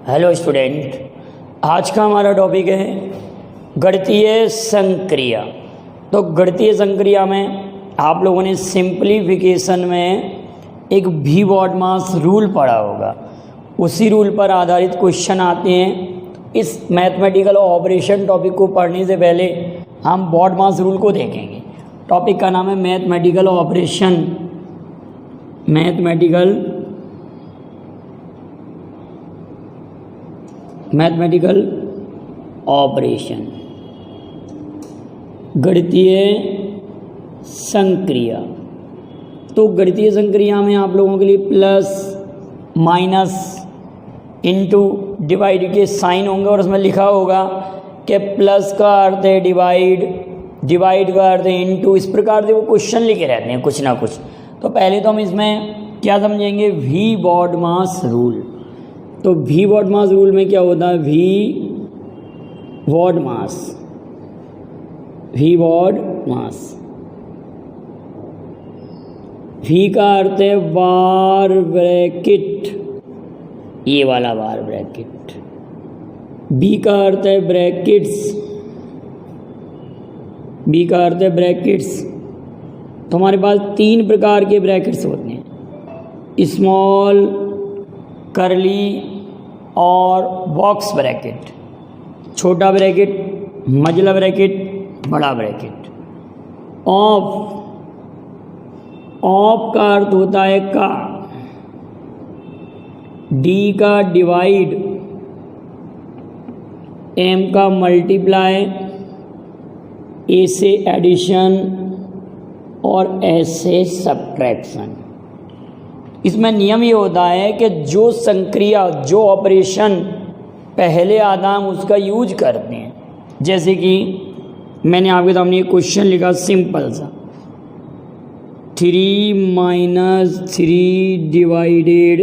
Hello student, आज का हमारा टॉपिक है गणितीय संक्रिया। तो गणितीय संक्रिया में आप लोगों ने सिंप्लीफिकेशन में एक भी बॉडमास रूल पढ़ा होगा। उसी रूल पर आधारित क्वेश्चन आते हैं। इस मैथमेटिकल ऑपरेशन टॉपिक को पढ़ने से पहले हम बॉडमास रूल को देखेंगे। टॉपिक का नाम है मैथमेटिकल ऑपरेशन, मैथमेटिकल ऑपरेशन, गणितीय संक्रिया। तो गणितीय संक्रिया में आप लोगों के लिए प्लस माइनस इनटू डिवाइड के साइन होंगे और उसमें लिखा होगा कि प्लस का अर्थ है डिवाइड, डिवाइड का अर्थ है इनटू। इस प्रकार से वो क्वेश्चन लिखे रहते हैं कुछ ना कुछ। तो पहले तो हम इसमें क्या समझेंगे, वी बॉडमास रूल। तो वी बॉडमास रूल में क्या होता है, वी बॉडमास, वी का अर्थ है बार ब्रैकेट, ये वाला बार ब्रैकेट। बी का अर्थ है ब्रैकेट्स, बी का अर्थ है ब्रैकेट्स। तो हमारे पास तीन प्रकार के ब्रैकेट्स होते हैं, स्मॉल, करली और बॉक्स ब्रैकेट। छोटा ब्रैकेट, मझला ब्रैकेट, बड़ा ब्रैकेट। ऑफ, ऑफ का अर्थ होता है का। डी का डिवाइड, एम का मल्टीप्लाई, ए से एडिशन और एस से सब्ट्रैक्शन। इसमें नियम ये होता है कि जो संक्रिया, जो ऑपरेशन पहले आता है हम उसका यूज करते हैं। जैसे कि मैंने आपके सामने एक क्वेश्चन लिखा सिंपल सा, 3 माइनस 3 डिवाइडेड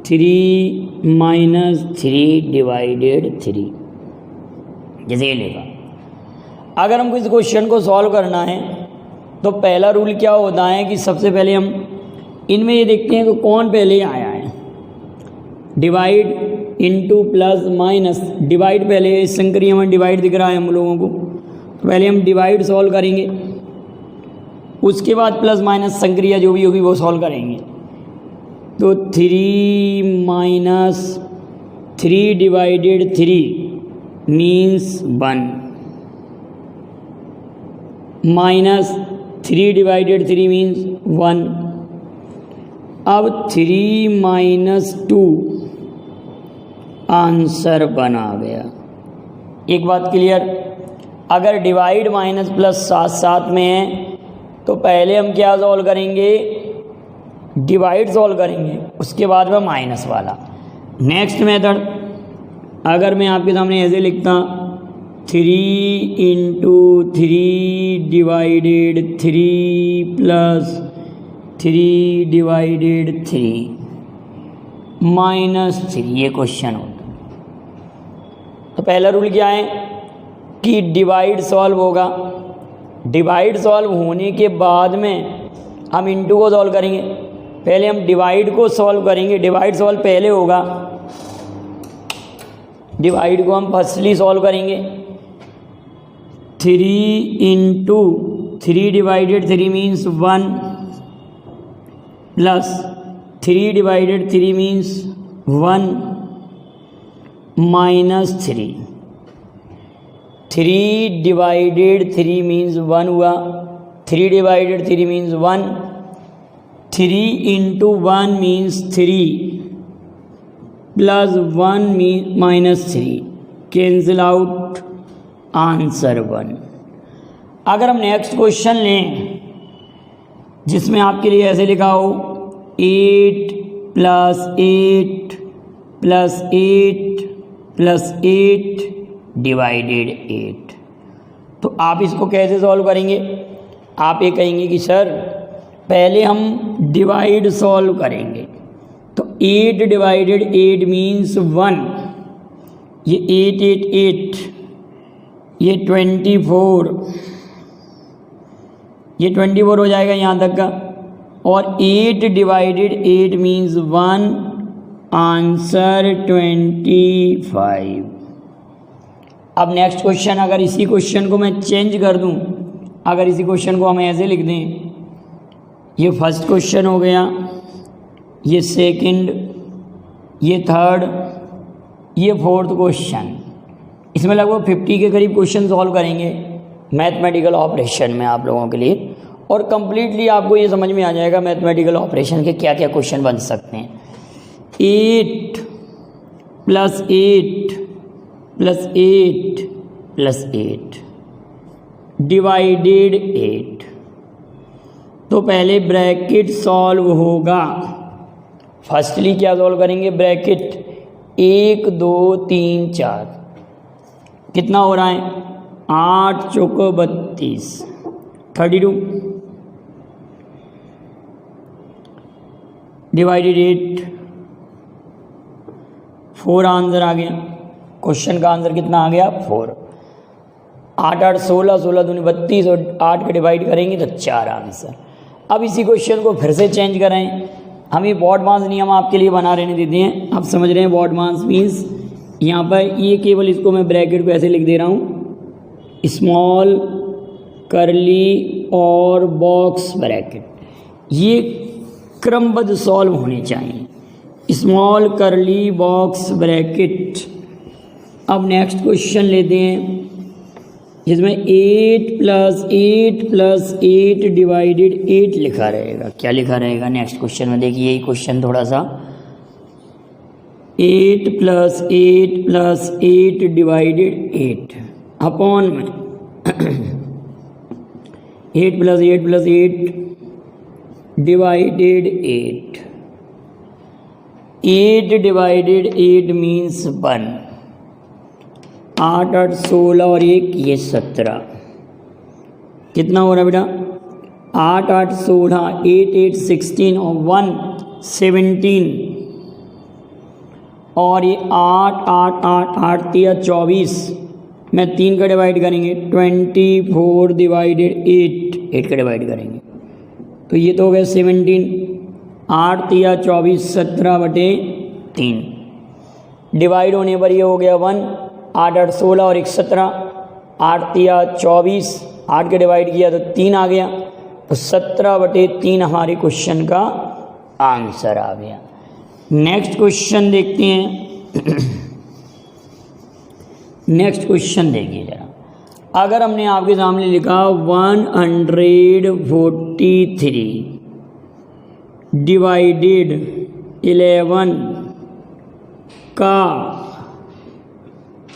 3 माइनस 3 डिवाइडेड 3, जैसे ये लिखा। अगर हमको इस क्वेश्चन को सॉल्व करना है तो पहला रूल क्या होता है कि सबसे पहले हम इनमें ये देखते हैं कि कौन पहले आया है। Divide into plus minus, divide पहले, इस संक्रिया में डिवाइड दिख रहा है हम लोगों को। तो पहले हम डिवाइड सॉल्व करेंगे, उसके बाद प्लस माइनस संक्रिया जो भी होगी वो सॉल्व करेंगे। तो 3 minus 3 divided 3 means 1, minus 3 divided 3 means 1। अब 3 माइनस 2 आंसर बना गया। एक बात क्लियर, अगर डिवाइड माइनस प्लस साथ साथ में है तो पहले हम क्या सॉल्व करेंगे, डिवाइड सॉल्व करेंगे, उसके बाद में माइनस वाला। नेक्स्ट मेथड, अगर मैं आपके सामने ऐसे लिखता 3 into 3 divided 3 plus 3 divided 3 minus 3, ये क्वेश्चन होता है। तो पहला रूल क्या है कि डिवाइड सॉल्व होगा। डिवाइड सॉल्व होने के बाद में हम इंटू को सॉल्व करेंगे। पहले हम डिवाइड को सॉल्व करेंगे, डिवाइड सॉल्व पहले होगा। डिवाइड को हम फर्स्टली सॉल्व करेंगे। 3 into 3 divided 3 means 1 plus 3 divided 3 means 1 minus 3। 3 divided 3 means 1 हुआ, 3 divided 3 means 1, 3 into 1 means 3 plus 1 minus 3, cancel out, answer 1। अगर हम नेक्स्ट क्वेश्चन लें जिसमें आपके लिए ऐसे लिखा हो 8 प्लस 8 प्लस 8 प्लस 8 डिवाइडेड 8, तो आप इसको कैसे सॉल्व करेंगे। आप ये कहेंगे कि सर पहले हम डिवाइड सॉल्व करेंगे। तो 8 डिवाइडेड 8 मीन्स 1, ये 8 8 8, ये 24, ये 24 हो जाएगा यहाँ तक का। और 8 डिवाइडेड 8 मीन्स 1 आंसर 25। अब नेक्स्ट क्वेश्चन, अगर इसी क्वेश्चन को मैं चेंज कर दूं, अगर इसी क्वेश्चन को हम ऐसे लिख दें, ये फर्स्ट क्वेश्चन हो गया, ये सेकंड, ये थर्ड, ये फोर्थ क्वेश्चन, इसमें लगभग 50 के करीब क्वेश्चन सॉल्व करेंगे मैथमेटिकल ऑपरेशन में आप लोगों के लिए, और कंप्लीटली आपको ये समझ में आ जाएगा मैथमेटिकल ऑपरेशन के क्या क्या क्वेश्चन बन सकते हैं। 8 + 8 + 8 + 8 डिवाइडेड 8, तो पहले ब्रैकेट सॉल्व होगा। फर्स्टली क्या सॉल्व करेंगे, ब्रैकेट 1 2 3 4, कितना हो रहा है, 8 चौको 32, 32 डिवाइडेड 8, 4 आंसर आ गया। क्वेश्चन का आंसर कितना आ गया, 4। 8 8 16, 16 दूनी 32 और 8 का डिवाइड करेंगे तो 4 आंसर। अब इसी क्वेश्चन को फिर से चेंज करें, हम ये बॉडमास नियम आपके लिए बना रहने देते हैं। आप समझ रहे हैं बॉडमास मीन्स, यहाँ पर ये केवल इसको मैं ब्रैकेट को ऐसे लिख दे रहा हूँ, स्मॉल करली और बॉक्स ब्रैकेट, ये क्रमबद्ध सॉल्व होने चाहिए, स्मॉल करली बॉक्स ब्रैकेट। अब नेक्स्ट क्वेश्चन लेते हैं, जिसमें 8 + 8 + 8 डिवाइडेड 8 लिखा रहेगा। क्या लिखा रहेगा नेक्स्ट क्वेश्चन में, देखिए यही क्वेश्चन थोड़ा सा, 8 + 8 + 8 डिवाइडेड 8 अपॉन में 8 + 8 + 8 डिवाइडेड 8, 8 डिवाइडेड 8 मीन्स 1, 8 8 16 और 1 ये 17, कितना हो रहा है बेटा, 8 8 16, 8 8 16 और 1 17, और ये 8 8 8 8 3 24 में 3 का डिवाइड करेंगे, 24 डिवाइडेड 8 का डिवाइड करेंगे तो ये तो हो गया 17, 8 3 24 17/3 डिवाइड होने पर ये हो गया 1, 8 8 16 और 1 17, 8 3 24, 8 के डिवाइड किया तो 3 आ गया, तो 17/3 हमारे क्वेश्चन का आंसर आ गया। नेक्स्ट क्वेश्चन देखते हैं। नेक्स्ट क्वेश्चन देखिए जरा, अगर हमने आपके सामने लिखा 143 डिवाइडेड 11 का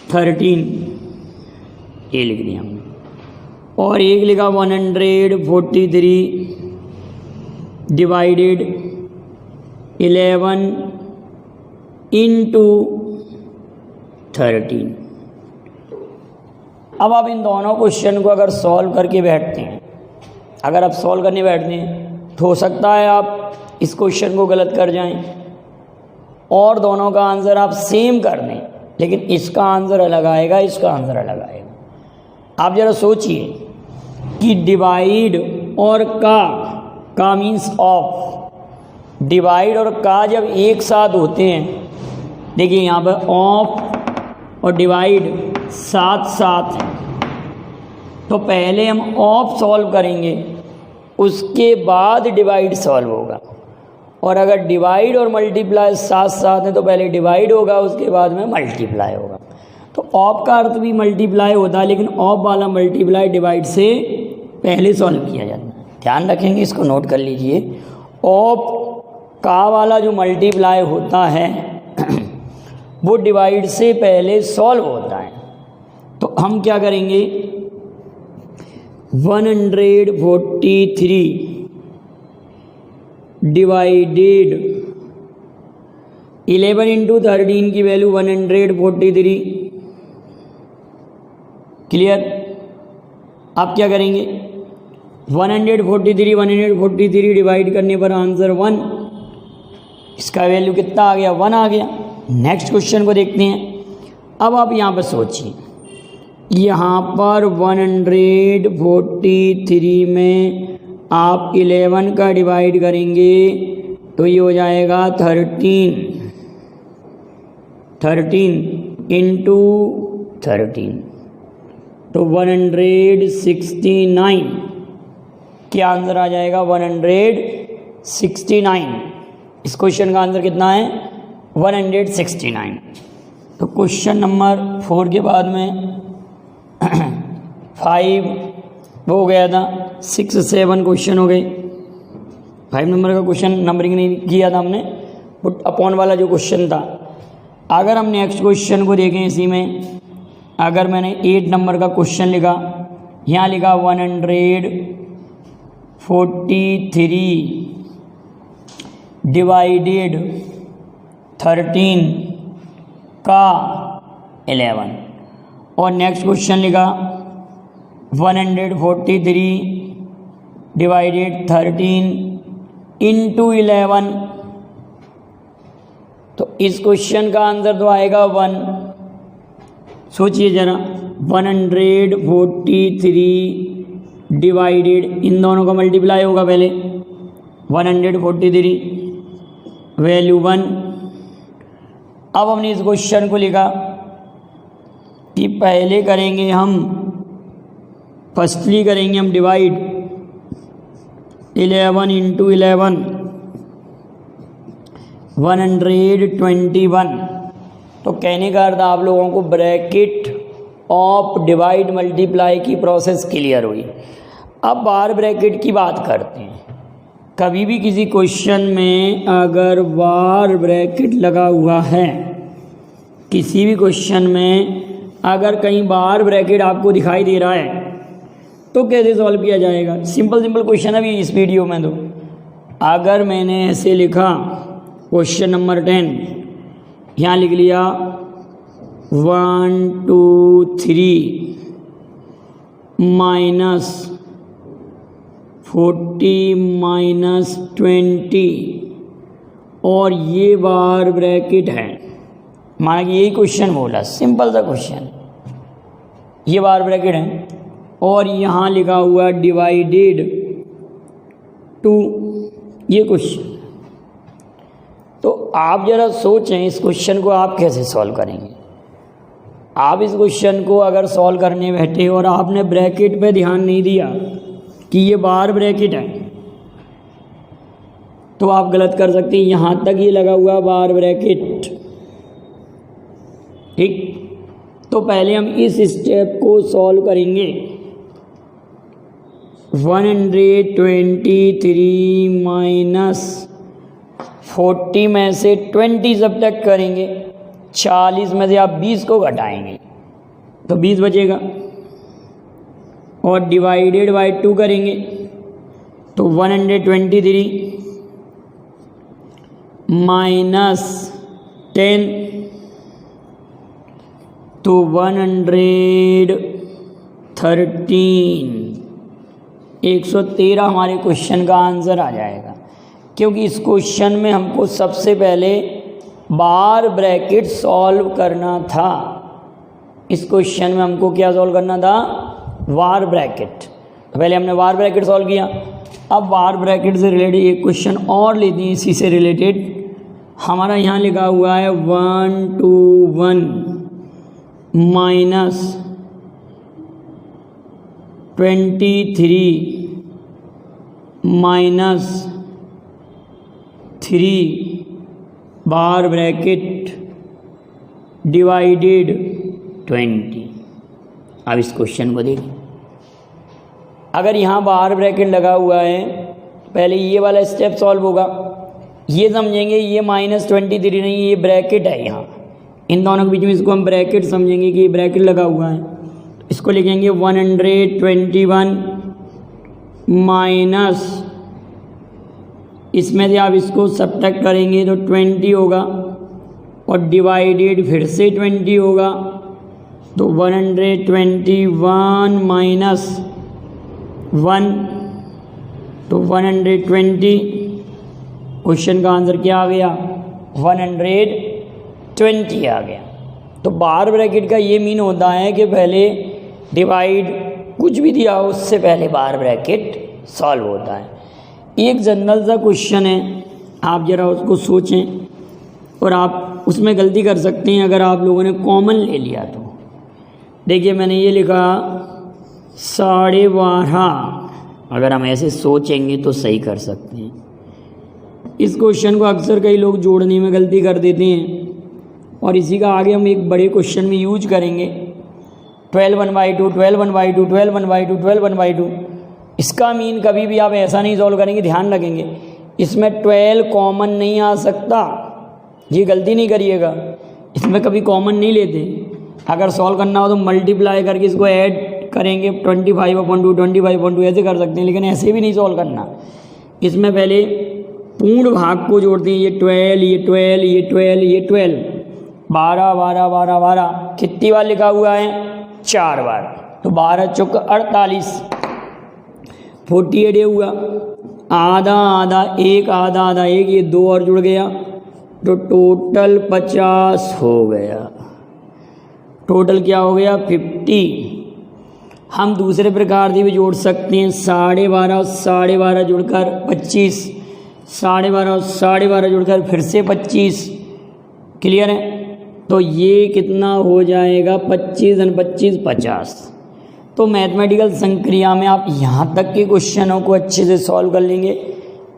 13, ये लिख दिया हमने, और एक लिखा 143 डिवाइडेड 11 × 13। अब आप इन दोनों क्वेश्चन को अगर सॉल्व करके बैठते हैं, अगर आप सॉल्व करने बैठते हैं तो हो सकता है आप इस क्वेश्चन को गलत कर जाएं और दोनों का आंसर आप सेम कर दें, लेकिन इसका आंसर अलग आएगा, इसका आंसर अलग आएगा। आप जरा सोचिए कि डिवाइड और का मीन्स ऑफ, डिवाइड और का जब एक साथ होते हैं, देखिए यहाँ पर ऑफ और डिवाइड साथ साथ है, तो पहले हम ऑफ सॉल्व करेंगे, उसके बाद डिवाइड सॉल्व होगा। और अगर डिवाइड और मल्टीप्लाई साथ साथ है तो पहले डिवाइड होगा, उसके बाद में मल्टीप्लाई होगा। तो ऑफ का अर्थ भी मल्टीप्लाई होता है, लेकिन ऑफ वाला मल्टीप्लाई डिवाइड से पहले सॉल्व किया जाता है। ध्यान रखेंगे, इसको नोट कर लीजिए। ऑफ का वाला जो मल्टीप्लाई होता है वो डिवाइड से पहले सॉल्व होता है। तो हम क्या करेंगे, 143 डिवाइडेड 11 × 13 की वैल्यू 143, क्लियर। आप क्या करेंगे, 143 डिवाइड करने पर आंसर 1, इसका वैल्यू कितना आ गया, 1 आ गया। नेक्स्ट क्वेश्चन को देखते हैं। अब आप यहाँ पर सोचिए, यहाँ पर 143 में आप 11 का डिवाइड करेंगे तो ये हो जाएगा 13, 13 इंटू 13, तो 169 क्या आंसर आ जाएगा? 169। इस क्वेश्चन का आंसर कितना है? 169। तो क्वेश्चन नंबर 4 के बाद में 5 हो गया था, 6 7 क्वेश्चन हो गए। 5 नंबर का क्वेश्चन नंबरिंग नहीं किया था हमने, पुट अपॉन वाला जो क्वेश्चन था। अगर हम नेक्स्ट क्वेश्चन को देखें, इसी में अगर मैंने 8 नंबर का क्वेश्चन लिखा, यहाँ लिखा 143 डिवाइडेड 13 का 11, और नेक्स्ट क्वेश्चन लिखा 143 डिवाइडेड 13 इंटू 11, तो इस क्वेश्चन का आंसर तो आएगा 1। सोचिए जरा, 143 डिवाइडेड, इन दोनों का मल्टीप्लाई होगा पहले, 143 वैल्यू 1। अब हमने इस क्वेश्चन को लिखा कि पहले करेंगे हम, फर्स्टली करेंगे हम डिवाइड 11 इंटू 11, 121। तो कहने का अर्थ आप लोगों को ब्रैकेट ऑफ डिवाइड मल्टीप्लाई की प्रोसेस क्लियर हुई। अब बार ब्रैकेट की बात करते हैं। कभी भी किसी क्वेश्चन में अगर बार ब्रैकेट लगा हुआ है, किसी भी क्वेश्चन में अगर कहीं बार ब्रैकेट आपको दिखाई दे रहा है, तो कैसे सॉल्व किया जाएगा? सिंपल क्वेश्चन अभी इस वीडियो में। तो अगर मैंने ऐसे लिखा क्वेश्चन नंबर 10, यहाँ लिख लिया 1 2 3 माइनस 40 माइनस 20, और ये बार ब्रैकेट है, माना कि यही क्वेश्चन बोला, सिंपल सा क्वेश्चन, ये बार ब्रैकेट है, और यहाँ लिखा हुआ डिवाइडेड 2, ये क्वेश्चन। तो आप जरा सोचें इस क्वेश्चन को आप कैसे सॉल्व करेंगे। आप इस क्वेश्चन को अगर सॉल्व करने बैठे और आपने ब्रैकेट पे ध्यान नहीं दिया कि ये बार ब्रैकेट है, तो आप गलत कर सकते हैं। यहाँ तक ये लगा हुआ बार ब्रैकेट, ठीक। तो पहले हम इस स्टेप को सॉल्व करेंगे। 123 माइनस 40 में से 20 सब्ट्रैक्ट करेंगे, 40 में से आप 20 को घटाएंगे तो 20 बचेगा, और डिवाइडेड बाई 2 करेंगे तो 123 माइनस 10, तो 113 हमारे क्वेश्चन का आंसर आ जाएगा। क्योंकि इस क्वेश्चन में हमको सबसे पहले बार ब्रैकेट सॉल्व करना था। इस क्वेश्चन में हमको क्या सॉल्व करना था? बार ब्रैकेट। तो पहले हमने बार ब्रैकेट सॉल्व किया। अब बार ब्रैकेट से रिलेटेड एक क्वेश्चन और लेते हैं, इसी से रिलेटेड। हमारा यहाँ लिखा हुआ है 121 माइनस 23 माइनस 3 बार ब्रैकेट डिवाइडेड 20। अब इस क्वेश्चन को देखिए, अगर यहाँ बार ब्रैकेट लगा हुआ है, पहले ये वाला स्टेप सॉल्व होगा। ये समझेंगे ये -23 नहीं, ये ब्रैकेट है यहाँ, इन दोनों के बीच में इसको हम ब्रैकेट समझेंगे कि ये ब्रैकेट लगा हुआ है। इसको लिखेंगे 121 माइनस, इसमें से आप इसको सब्ट्रैक्ट करेंगे तो 20 होगा, और डिवाइडेड फिर से 20 होगा, तो 121 माइनस 1 तो 120। क्वेश्चन का आंसर क्या आ गया? 120 आ गया। तो बार ब्रैकेट का ये मीन होता है कि पहले डिवाइड कुछ भी दिया हो उससे पहले बार ब्रैकेट सॉल्व होता है। एक जनरल सा क्वेश्चन है, आप ज़रा उसको सोचें और आप उसमें गलती कर सकते हैं अगर आप लोगों ने कॉमन ले लिया तो। देखिए मैंने ये लिखा 12.5, अगर हम ऐसे सोचेंगे तो सही कर सकते हैं। इस क्वेश्चन को अक्सर कई लोग जोड़ने में गलती कर देते हैं और इसी का आगे हम एक बड़े क्वेश्चन में यूज करेंगे। 12/2, 12/2, 12/2, 12/2। इसका मीन कभी भी आप ऐसा नहीं सॉल्व करेंगे, ध्यान रखेंगे इसमें 12 कॉमन नहीं आ सकता, ये गलती नहीं करिएगा, इसमें कभी कॉमन नहीं लेते। अगर सॉल्व करना हो तो मल्टीप्लाई करके इसको ऐड करेंगे 25/2, 25/2 ऐसे कर सकते हैं, लेकिन ऐसे भी नहीं सॉल्व करना। इसमें पहले पूर्ण भाग को जोड़ते हैं, ये 12, ये 12, ये 12, ये 12, 12 12 12 12 कितनी बार लिखा हुआ है? 4 बार। तो 12 चौक 48, 48 ये हुआ। आधा आधा एक, आधा आधा एक, ये 2 और जुड़ गया तो टोटल 50 हो गया। टोटल क्या हो गया? 50। हम दूसरे प्रकार से भी जोड़ सकते हैं, 12.5 और 12.5 जुड़कर 25, 12.5 और 12.5 जुड़कर फिर से 25। क्लियर है? तो ये कितना हो जाएगा? 25 और 25 50। तो मैथमेटिकल संक्रिया में आप यहाँ तक के क्वेश्चनों को अच्छे से सॉल्व कर लेंगे।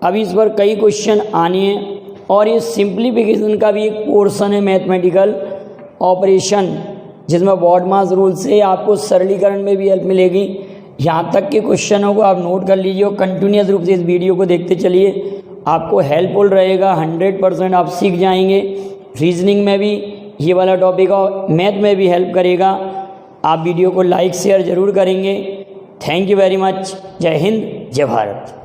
अभी इस पर कई क्वेश्चन आने हैं और ये सिंप्लीफिकेशन का भी एक पोर्शन है मैथमेटिकल ऑपरेशन, जिसमें बॉडमास रूल से आपको सरलीकरण में भी हेल्प मिलेगी। यहाँ तक के क्वेश्चनों को आप नोट कर लीजिए और कंटिन्यूस रूप से इस वीडियो को देखते चलिए, आपको हेल्पफुल रहेगा। 100% आप सीख जाएंगे। रीजनिंग में भी ये वाला टॉपिक और मैथ में भी हेल्प करेगा। आप वीडियो को लाइक शेयर ज़रूर करेंगे। Thank you very much. जय हिंद, जय भारत।